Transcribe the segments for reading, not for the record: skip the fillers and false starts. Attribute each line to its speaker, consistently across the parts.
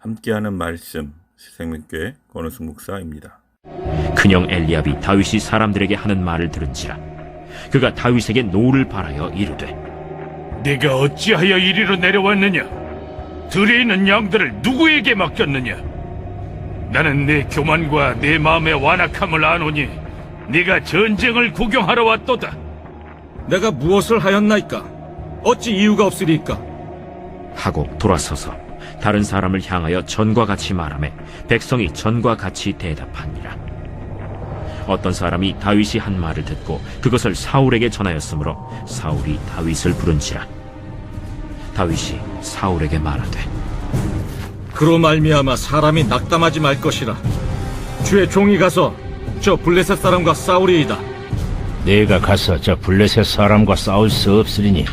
Speaker 1: 함께하는 말씀 새생명교회 권우승 목사입니다.
Speaker 2: 큰형 엘리압이 다윗이 사람들에게 하는 말을 들은지라 그가 다윗에게 노를 바라여 이르되
Speaker 3: 네가 어찌하여 이리로 내려왔느냐? 들에 있는 양들을 누구에게 맡겼느냐? 나는 내 교만과 내 마음의 완악함을 아노니 네가 전쟁을 구경하러 왔도다.
Speaker 4: 내가 무엇을 하였나이까? 어찌 이유가 없으리까?
Speaker 2: 하고 돌아서서 다른 사람을 향하여 전과 같이 말하매 백성이 전과 같이 대답하니라. 어떤 사람이 다윗이 한 말을 듣고 그것을 사울에게 전하였으므로 사울이 다윗을 부른지라. 다윗이 사울에게 말하되
Speaker 4: 그로 말미암아 사람이 낙담하지 말 것이라. 주의 종이 가서 저 블레셋 사람과 싸우리이다.
Speaker 5: 네가 가서 저 블레셋 사람과 싸울 수 없으리니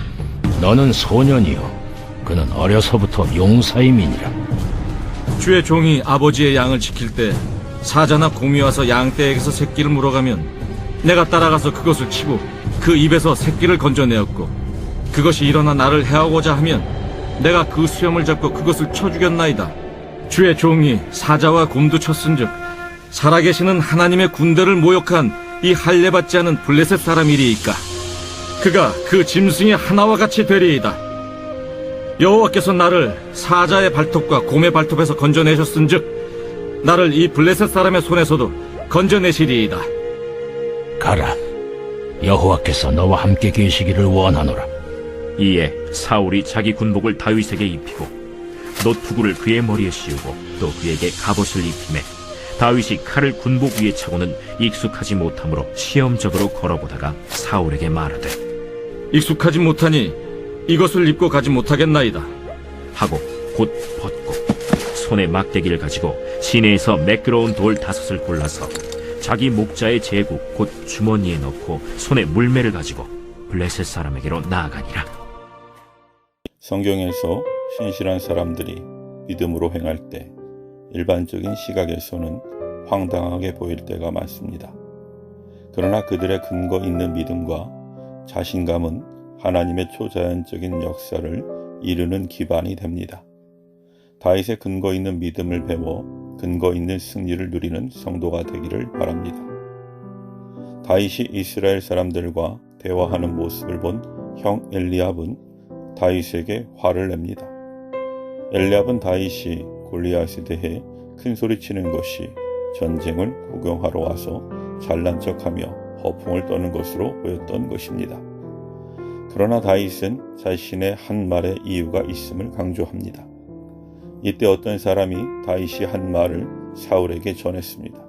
Speaker 5: 너는 소년이요 그는 어려서부터 용사임이니라.
Speaker 4: 주의 종이 아버지의 양을 지킬 때 사자나 곰이 와서 양떼에게서 새끼를 물어가면 내가 따라가서 그것을 치고 그 입에서 새끼를 건져내었고, 그것이 일어나 나를 해하고자 하면 내가 그 수염을 잡고 그것을 쳐 죽였나이다. 주의 종이 사자와 곰도 쳤은즉 살아계시는 하나님의 군대를 모욕한 이 할례받지 않은 블레셋 사람이리이까. 그가 그 짐승의 하나와 같이 되리이다. 여호와께서 나를 사자의 발톱과 곰의 발톱에서 건져내셨은즉 나를 이 블레셋 사람의 손에서도 건져내시리이다.
Speaker 5: 가라, 여호와께서 너와 함께 계시기를 원하노라.
Speaker 2: 이에 사울이 자기 군복을 다윗에게 입히고 노투구를 그의 머리에 씌우고 또 그에게 갑옷을 입히매 다윗이 칼을 군복 위에 차고는 익숙하지 못하므로 시험적으로 걸어보다가 사울에게 말하되
Speaker 4: 익숙하지 못하니 이것을 입고 가지 못하겠나이다
Speaker 2: 하고 곧 벗고 손에 막대기를 가지고 시내에서 매끄러운 돌 5을 골라서 자기 목자의 제국 곧 주머니에 넣고 손에 물매를 가지고 블레셋 사람에게로 나아가니라.
Speaker 1: 성경에서 신실한 사람들이 믿음으로 행할 때 일반적인 시각에서는 황당하게 보일 때가 많습니다. 그러나 그들의 근거 있는 믿음과 자신감은 하나님의 초자연적인 역사를 이루는 기반이 됩니다. 다윗의 근거 있는 믿음을 배워 근거 있는 승리를 누리는 성도가 되기를 바랍니다. 다윗이 이스라엘 사람들과 대화하는 모습을 본 형 엘리압은 다윗에게 화를 냅니다. 엘리압은 다윗이 골리앗에 대해 큰 소리치는 것이 전쟁을 구경하러 와서 잘난 척하며 허풍을 떠는 것으로 보였던 것입니다. 그러나 다윗은 자신의 한 말에 이유가 있음을 강조합니다. 이때 어떤 사람이 다윗이 한 말을 사울에게 전했습니다.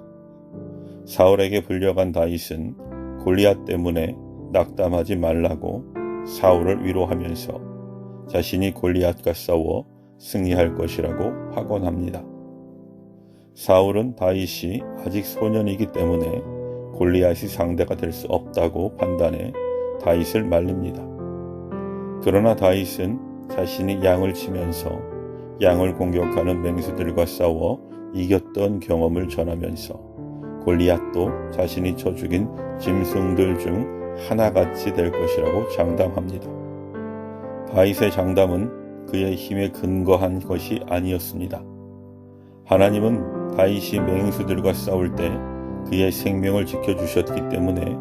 Speaker 1: 사울에게 불려간 다윗은 골리앗 때문에 낙담하지 말라고 사울을 위로하면서 자신이 골리앗과 싸워 승리할 것이라고 확언합니다. 사울은 다윗이 아직 소년이기 때문에 골리앗이 상대가 될 수 없다고 판단해 다윗을 말립니다. 그러나 다윗은 자신이 양을 치면서 양을 공격하는 맹수들과 싸워 이겼던 경험을 전하면서 골리앗도 자신이 쳐 죽인 짐승들 중 하나같이 될 것이라고 장담합니다. 다윗의 장담은 그의 힘에 근거한 것이 아니었습니다. 하나님은 다윗이 맹수들과 싸울 때 그의 생명을 지켜주셨기 때문에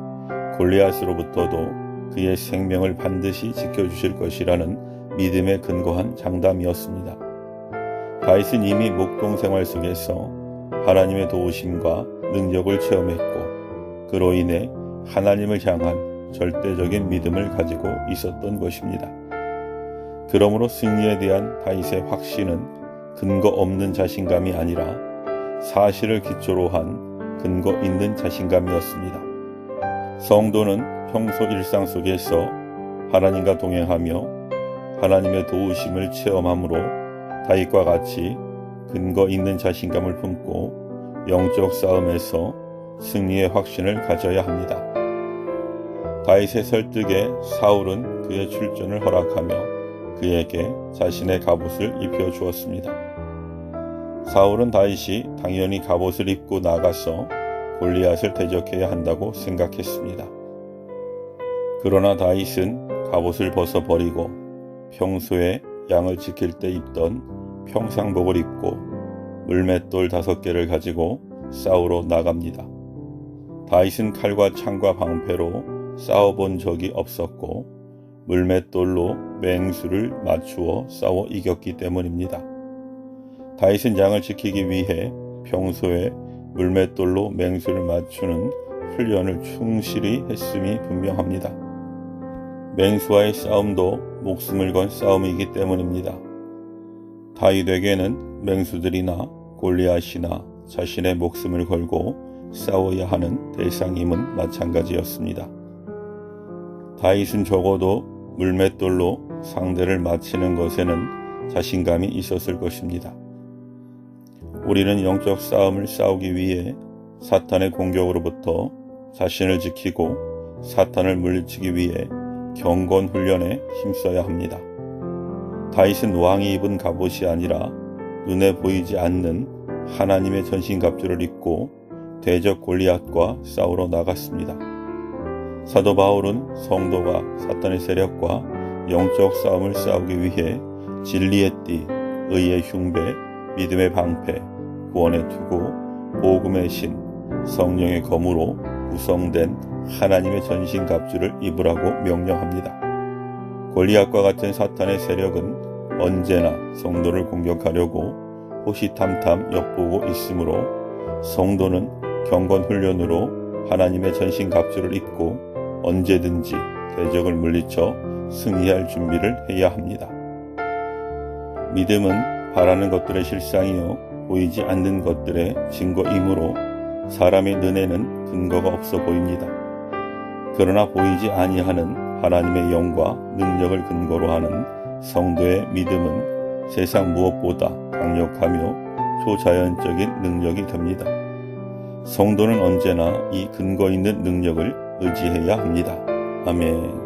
Speaker 1: 골리앗으로부터도 그의 생명을 반드시 지켜주실 것이라는 믿음에 근거한 장담이었습니다. 다윗은 이미 목동 생활 속에서 하나님의 도우심과 능력을 체험했고 그로 인해 하나님을 향한 절대적인 믿음을 가지고 있었던 것입니다. 그러므로 승리에 대한 다윗의 확신은 근거 없는 자신감이 아니라 사실을 기초로 한 근거 있는 자신감이었습니다. 성도는 평소 일상 속에서 하나님과 동행하며 하나님의 도우심을 체험함으로 다윗과 같이 근거 있는 자신감을 품고 영적 싸움에서 승리의 확신을 가져야 합니다. 다윗의 설득에 사울은 그의 출전을 허락하며 그에게 자신의 갑옷을 입혀 주었습니다. 사울은 다윗이 당연히 갑옷을 입고 나가서 골리앗을 대적해야 한다고 생각했습니다. 그러나 다윗은 갑옷을 벗어버리고 평소에 양을 지킬 때 입던 평상복을 입고 물맷돌 5개를 가지고 싸우러 나갑니다. 다윗은 칼과 창과 방패로 싸워본 적이 없었고 물맷돌로 맹수를 맞추어 싸워 이겼기 때문입니다. 다윗은 양을 지키기 위해 평소에 물맷돌로 맹수를 맞추는 훈련을 충실히 했음이 분명합니다. 맹수와의 싸움도 목숨을 건 싸움이기 때문입니다. 다윗에게는 맹수들이나 골리앗이나 자신의 목숨을 걸고 싸워야 하는 대상임은 마찬가지였습니다. 다윗은 적어도 물맷돌로 상대를 맞히는 것에는 자신감이 있었을 것입니다. 우리는 영적 싸움을 싸우기 위해 사탄의 공격으로부터 자신을 지키고 사탄을 물리치기 위해 경건 훈련에 힘써야 합니다. 다윗은 왕이 입은 갑옷이 아니라 눈에 보이지 않는 하나님의 전신갑주를 입고 대적 골리앗과 싸우러 나갔습니다. 사도 바울은 성도가 사탄의 세력과 영적 싸움을 싸우기 위해 진리의 띠, 의의 흉배, 믿음의 방패, 구원의 투구, 복음의 신, 성령의 검으로 구성된 하나님의 전신갑주를 입으라고 명령합니다. 골리앗과 같은 사탄의 세력은 언제나 성도를 공격하려고 호시탐탐 엿보고 있으므로 성도는 경건 훈련으로 하나님의 전신갑주를 입고 언제든지 대적을 물리쳐 승리할 준비를 해야 합니다. 믿음은 바라는 것들의 실상이요 보이지 않는 것들의 증거이므로 사람의 눈에는 근거가 없어 보입니다. 그러나 보이지 아니하는 하나님의 영과 능력을 근거로 하는 성도의 믿음은 세상 무엇보다 강력하며 초자연적인 능력이 됩니다. 성도는 언제나 이 근거 있는 능력을 의지해야 합니다. 아멘.